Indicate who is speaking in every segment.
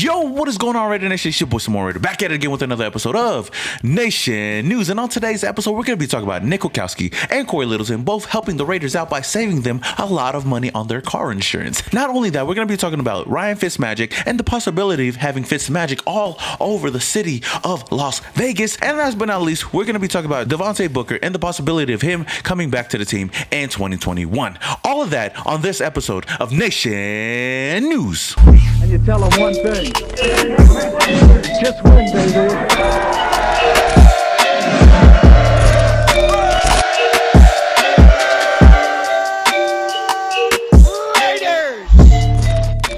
Speaker 1: Yo, what is going on, Raider Nation? It's your boy Samoa Raider, back at it again with another episode of Nation News. And on today's episode, we're going to be talking about Nick Kwiatkoski and Cory Littleton, both helping the Raiders out by saving them a lot of money on their car insurance. Not only that, we're going to be talking about Ryan Fitzmagic and the possibility of having Fitzmagic all over the city of Las Vegas. And last but not least, we're going to be talking about Devonta Booker and the possibility of him coming back to the team in 2021. All of that on this episode of Nation News.
Speaker 2: And you tell them one thing, just win, baby.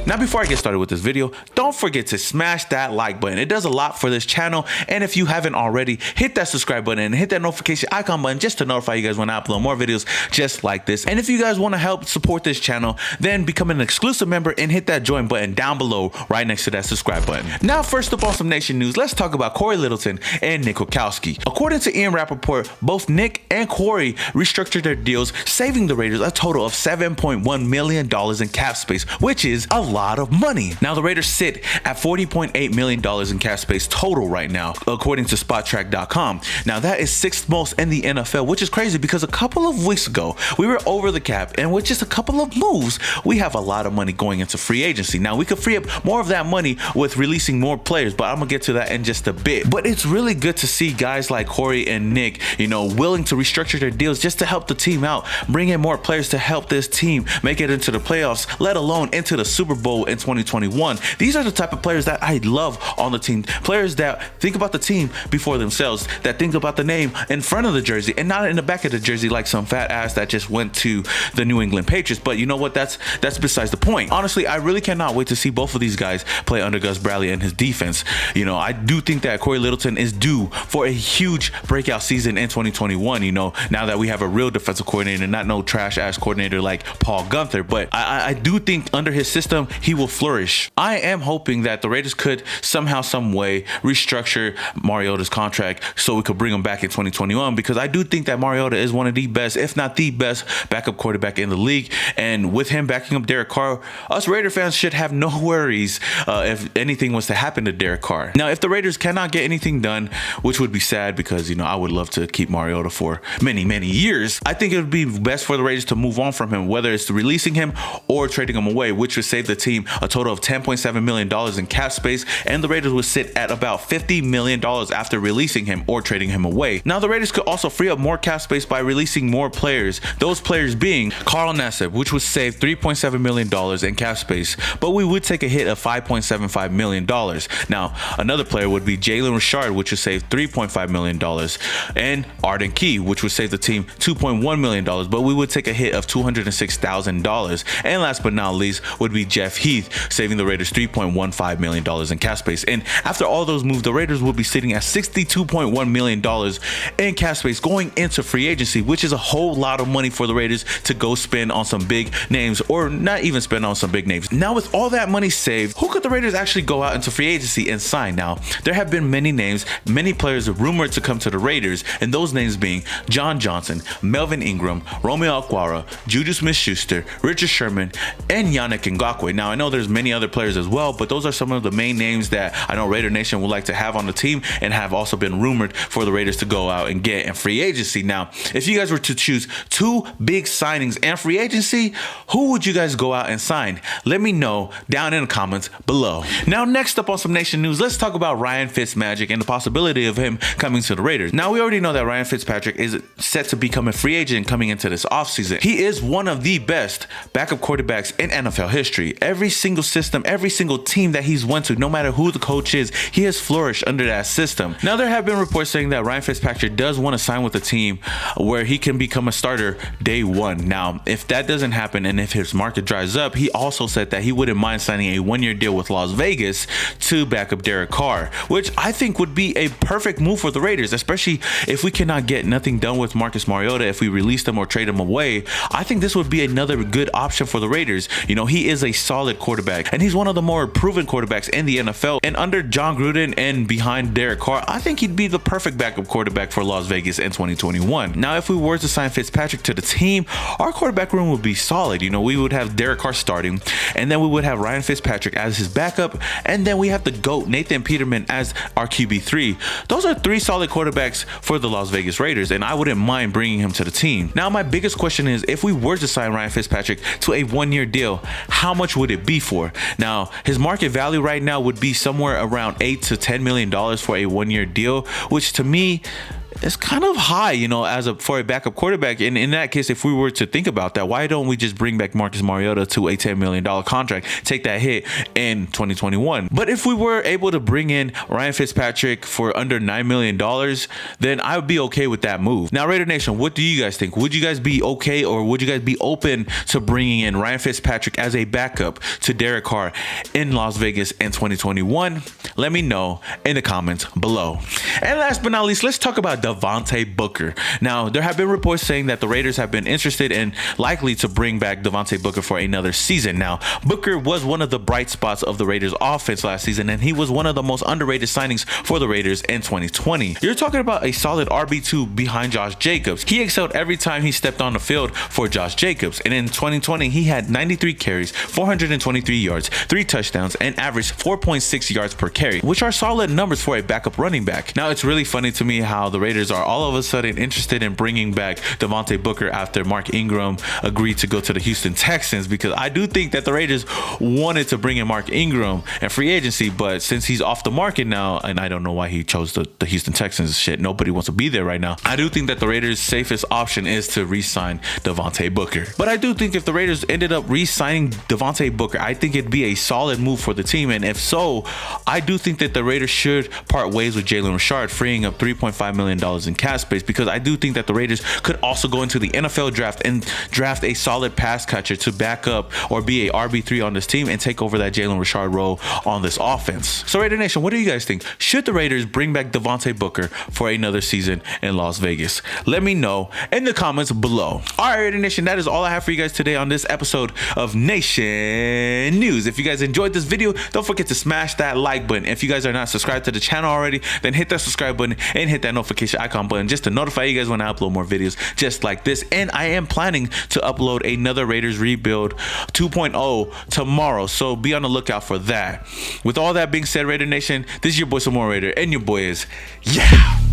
Speaker 1: Now, before I get started with this video, don't forget to smash that like button. It does a lot for this channel. And if you haven't already, hit that subscribe button and hit that notification icon button just to notify you guys when I upload more videos just like this. And if you guys want to help support this channel, then become an exclusive member and hit that join button down below right next to that subscribe button. Now, first up on some Nation News, let's talk about Cory Littleton and Nick Kwiatkoski. According to Ian Rappaport, both Nick and Cory restructured their deals, saving the Raiders a total of $7.1 million in cap space, which is a lot of money. Now, the Raiders sit at $40.8 million in cap space total right now, according to SpotTrack.com. Now, that is sixth most in the NFL, which is crazy because a couple of weeks ago, we were over the cap, and with just a couple of moves, we have a lot of money going into free agency. Now, we could free up more of that money with releasing more players, but I'm gonna get to that in just a bit. But it's really good to see guys like Cory and Nick, willing to restructure their deals just to help the team out, bring in more players to help this team make it into the playoffs, let alone into the Super Bowl in 2021. These are the type of players that I love on the team. Players that think about the team before themselves, that think about the name in front of the jersey and not in the back of the jersey like some fat ass that just went to the New England Patriots. But you know what? That's besides the point. Honestly, I really cannot wait to see both of these guys play under Gus Bradley and his defense. I do think that Cory Littleton is due for a huge breakout season in 2021. Now that we have a real defensive coordinator, not no trash ass coordinator like Paul Gunther. But I do think under his system, he will flourish. I am hoping that the Raiders could somehow, some way restructure Mariota's contract so we could bring him back in 2021, because I do think that Mariota is one of the best, if not the best, backup quarterback in the league. And with him backing up Derek Carr, us Raider fans should have no worries if anything was to happen to Derek Carr. Now, if the Raiders cannot get anything done, which would be sad because, I would love to keep Mariota for many, many years, I think it would be best for the Raiders to move on from him, whether it's releasing him or trading him away, which would save the team a total of $10.7 million in cap space, and the Raiders would sit at about $50 million after releasing him or trading him away. Now, the Raiders could also free up more cap space by releasing more players, those players being Carl Nassib, which would save $3.7 million in cap space, but we would take a hit of $5.75 million. Now, another player would be Jalen Richard, which would save $3.5 million, and Arden Key, which would save the team $2.1 million, but we would take a hit of $206,000. And last but not least would be Jeff Heath, saving the Raiders $3.15 million in cap space. And after all those moves, the Raiders will be sitting at $62.1 million in cap space going into free agency, which is a whole lot of money for the Raiders to go spend on some big names, or not even spend on some big names. Now, with all that money saved, who could the Raiders actually go out into free agency and sign? Now, there have been many names, many players rumored to come to the Raiders, and those names being John Johnson, Melvin Ingram, Romeo Okwara, Juju Smith-Schuster, Richard Sherman, and Yannick Ngakoue. Now, I know there's many other players as well, but those are some of the main names that I know Raider Nation would like to have on the team and have also been rumored for the Raiders to go out and get in free agency. Now, if you guys were to choose two big signings and free agency, who would you guys go out and sign? Let me know down in the comments below. Now, next up on some Nation News, let's talk about Ryan Fitzmagic and the possibility of him coming to the Raiders. Now, we already know that Ryan Fitzpatrick is set to become a free agent coming into this offseason. He is one of the best backup quarterbacks in NFL history. Every single system, every single team that he's went to, no matter who the coach is, he has flourished under that system. Now, there have been reports saying that Ryan Fitzpatrick does want to sign with a team where he can become a starter day one. Now, if that doesn't happen and if his market dries up, he also said that he wouldn't mind signing a one-year deal with Las Vegas to back up Derek Carr, which I think would be a perfect move for the Raiders, especially if we cannot get nothing done with Marcus Mariota. If we release them or trade him away, I think this would be another good option for the Raiders. He is a solid quarterback quarterback, and he's one of the more proven quarterbacks in the NFL. And under John Gruden and behind Derek Carr, I think he'd be the perfect backup quarterback for Las Vegas in 2021. Now, if we were to sign Fitzpatrick to the team, our quarterback room would be solid. You know, we would have Derek Carr starting, and then we would have Ryan Fitzpatrick as his backup, and then we have the GOAT Nathan Peterman as our QB3. Those are 3 solid quarterbacks for the Las Vegas Raiders, and I wouldn't mind bringing him to the team. Now, my biggest question is, if we were to sign Ryan Fitzpatrick to a 1-year deal, how much would it be for? Now, his market value right now would be somewhere around $8 to $10 million for a 1-year deal, which to me, it's kind of high, you know, for a backup quarterback. And in that case, if we were to think about that, why don't we just bring back Marcus Mariota to a $10 million contract, take that hit in 2021? But if we were able to bring in Ryan Fitzpatrick for under $9 million, then I would be okay with that move. Now, Raider Nation, what do you guys think? Would you guys be okay, or would you guys be open to bringing in Ryan Fitzpatrick as a backup to Derek Carr in Las Vegas in 2021? Let me know in the comments below. And last but not least, let's talk about Devonta Booker. Now, there have been reports saying that the Raiders have been interested and likely to bring back Devonta Booker for another season. Now, Booker was one of the bright spots of the Raiders offense last season, and he was one of the most underrated signings for the Raiders in 2020. You're talking about a solid RB2 behind Josh Jacobs. He excelled every time he stepped on the field for Josh Jacobs, and in 2020, he had 93 carries, 423 yards, 3 touchdowns, and averaged 4.6 yards per carry, which are solid numbers for a backup running back. Now, it's really funny to me how the Raiders are all of a sudden interested in bringing back Devonta Booker after Mark Ingram agreed to go to the Houston Texans, because I do think that the Raiders wanted to bring in Mark Ingram in free agency, but since he's off the market now, and I don't know why he chose the Houston Texans, shit, nobody wants to be there right now. I do think that the Raiders' safest option is to re-sign Devonta Booker. But I do think if the Raiders ended up re-signing Devonta Booker, I think it'd be a solid move for the team, and if so, I do think that the Raiders should part ways with Jalen Richard, freeing up $3.5 million in cap space, because I do think that the Raiders could also go into the NFL draft and draft a solid pass catcher to back up or be a RB3 on this team and take over that Jalen Richard role on this offense. So, Raider Nation, what do you guys think? Should the Raiders bring back Devonta Booker for another season in Las Vegas? Let me know in the comments below. All right, Raider Nation, that is all I have for you guys today on this episode of Nation News. If you guys enjoyed this video, don't forget to smash that like button. If you guys are not subscribed to the channel already, then hit that subscribe button and hit that notification icon button just to notify you guys when I upload more videos just like this. And I am planning to upload another Raiders Rebuild 2.0 tomorrow, so be on the lookout for that. With all that being said, Raider Nation, this is your boy Some More Raider, and your boy is, yeah.